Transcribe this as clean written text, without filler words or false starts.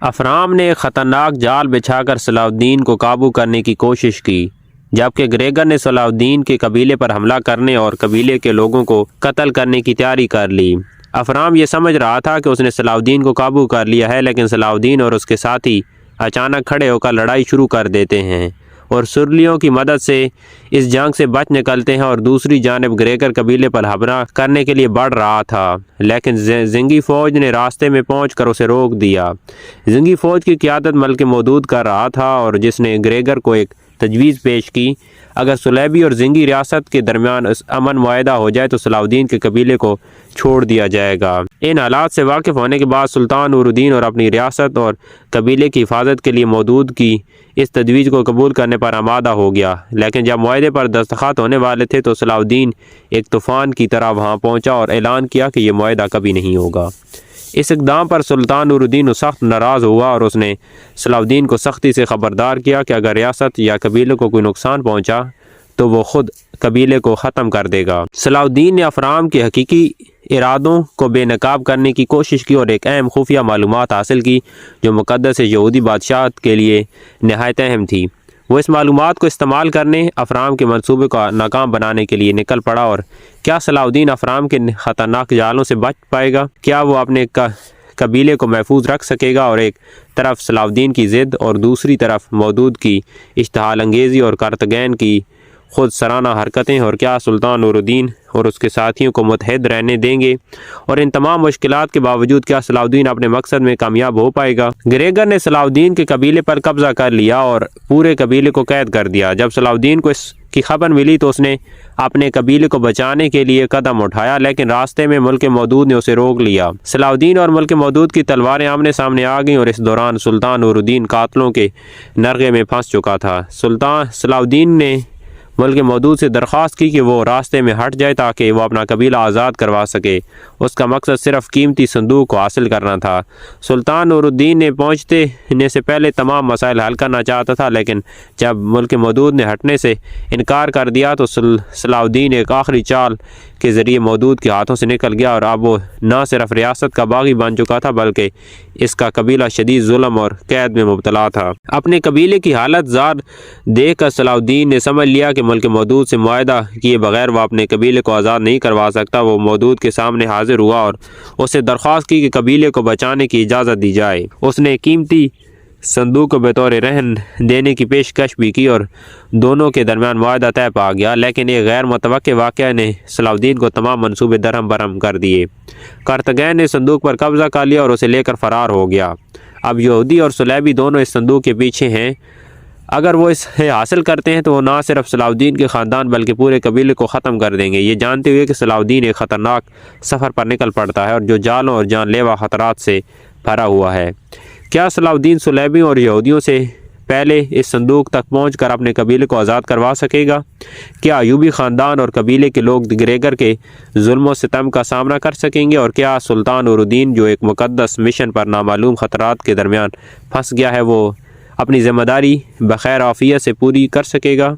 افرام نے ایک خطرناک جال بچھا کر صلاح الدین کو قابو کرنے کی کوشش کی، جبکہ گریگر نے صلاح الدین کے قبیلے پر حملہ کرنے اور قبیلے کے لوگوں کو قتل کرنے کی تیاری کر لی۔ افرام یہ سمجھ رہا تھا کہ اس نے صلاح الدین کو قابو کر لیا ہے، لیکن صلاح الدین اور اس کے ساتھی اچانک کھڑے ہو کر لڑائی شروع کر دیتے ہیں اور سرلیوں کی مدد سے اس جنگ سے بچ نکلتے ہیں، اور دوسری جانب گریگر قبیلے پر حملہ کرنے کے لیے بڑھ رہا تھا، لیکن زنگی فوج نے راستے میں پہنچ کر اسے روک دیا۔ زنگی فوج کی قیادت ملک مودود کر رہا تھا، اور جس نے گریگر کو ایک تجویز پیش کی، اگر سلیبی اور زنگی ریاست کے درمیان امن معاہدہ ہو جائے تو صلاح الدین کے قبیلے کو چھوڑ دیا جائے گا۔ ان حالات سے واقف ہونے کے بعد سلطان نور الدین اور اپنی ریاست اور قبیلے کی حفاظت کے لیے مودود کی اس تجویز کو قبول کرنے پر آمادہ ہو گیا، لیکن جب معاہدے پر دستخط ہونے والے تھے تو صلاح الدین ایک طوفان کی طرح وہاں پہنچا اور اعلان کیا کہ یہ معاہدہ کبھی نہیں ہوگا۔ اس اقدام پر سلطان نور الدین سخت ناراض ہوا اور اس نے صلاح الدین کو سختی سے خبردار کیا کہ اگر ریاست یا قبیلے کو کوئی نقصان پہنچا تو وہ خود قبیلے کو ختم کر دے گا۔ صلاح الدین نے افرام کے حقیقی ارادوں کو بے نقاب کرنے کی کوشش کی اور ایک اہم خفیہ معلومات حاصل کی جو مقدس یہودی بادشاہت کے لیے نہایت اہم تھی۔ وہ اس معلومات کو استعمال کرنے افرام کے منصوبے کو ناکام بنانے کے لیے نکل پڑا۔ اور کیا صلاح الدین افرام کے خطرناک جالوں سے بچ پائے گا؟ کیا وہ اپنے قبیلے کو محفوظ رکھ سکے گا؟ اور ایک طرف صلاح الدین کی ضد اور دوسری طرف مودود کی اشتعال انگیزی اور کارتاگین کی خود سرانہ حرکتیں، اور کیا سلطان نور الدین اور اس کے ساتھیوں کو متحد رہنے دیں گے؟ اور ان تمام مشکلات کے باوجود کیا صلاح الدین اپنے مقصد میں کامیاب ہو پائے گا؟ گریگر نے صلاح الدین کے قبیلے پر قبضہ کر لیا اور پورے قبیلے کو قید کر دیا۔ جب صلاح الدین کو اس کی خبر ملی تو اس نے اپنے قبیلے کو بچانے کے لیے قدم اٹھایا، لیکن راستے میں ملک مودود نے اسے روک لیا۔ صلاح الدین اور ملک مودود کی تلواریں آمنے سامنے آ گئیں، اور اس دوران سلطان نور الدین قاتلوں کے نرغے میں پھنس چکا تھا۔ صلاح الدین نے ملک مودود سے درخواست کی کہ وہ راستے میں ہٹ جائے تاکہ وہ اپنا قبیلہ آزاد کروا سکے۔ اس کا مقصد صرف قیمتی صندوق کو حاصل کرنا تھا۔ سلطان نور الدین نے پہنچنے سے پہلے تمام مسائل حل کرنا چاہتا تھا، لیکن جب ملک مودود نے ہٹنے سے انکار کر دیا تو صلاح الدین ایک آخری چال کے ذریعے مودود کے ہاتھوں سے نکل گیا، اور اب وہ نہ صرف ریاست کا باغی بن چکا تھا بلکہ اس کا قبیلہ شدید ظلم اور قید میں مبتلا تھا۔ اپنے قبیلے کی حالت زار دیکھ کر صلاح الدین نے سمجھ لیا کہ ملک مودود سے معاہدہ کیے بغیر وہ اپنے قبیلے کو آزاد نہیں کروا سکتا۔ وہ مودود کے سامنے حاضر ہوا اور اس سے درخواست کی کہ قبیلے کو بچانے کی اجازت دی جائے۔ اس نے قیمتی صندوق کو بطور رہن دینے کی پیشکش بھی کی اور دونوں کے درمیان معاہدہ طے پا گیا، لیکن ایک غیر متوقع واقعہ نے صلاح الدین کو تمام منصوبے درہم برہم کر دیے۔ کارتاگین نے صندوق پر قبضہ کر لیا اور اسے لے کر فرار ہو گیا۔ اب یہودی اور سلیبی دونوں اس صندوق کے پیچھے ہیں۔ اگر وہ اسے حاصل کرتے ہیں تو وہ نہ صرف صلاح الدین کے خاندان بلکہ پورے قبیلے کو ختم کر دیں گے۔ یہ جانتے ہوئے کہ صلاح الدین ایک خطرناک سفر پر نکل پڑتا ہے اور جو جالوں اور جان لیوا خطرات سے بھرا ہوا ہے۔ کیا صلاح الدین سلیبیوں اور یہودیوں سے پہلے اس صندوق تک پہنچ کر اپنے قبیلے کو آزاد کروا سکے گا؟ کیا ایوبی خاندان اور قبیلے کے لوگ گریگر کے ظلم و ستم کا سامنا کر سکیں گے؟ اور کیا سلطان نور الدین جو ایک مقدس مشن پر نامعلوم خطرات کے درمیان پھنس گیا ہے وہ اپنی ذمہ داری بخیر عافیت سے پوری کر سکے گا؟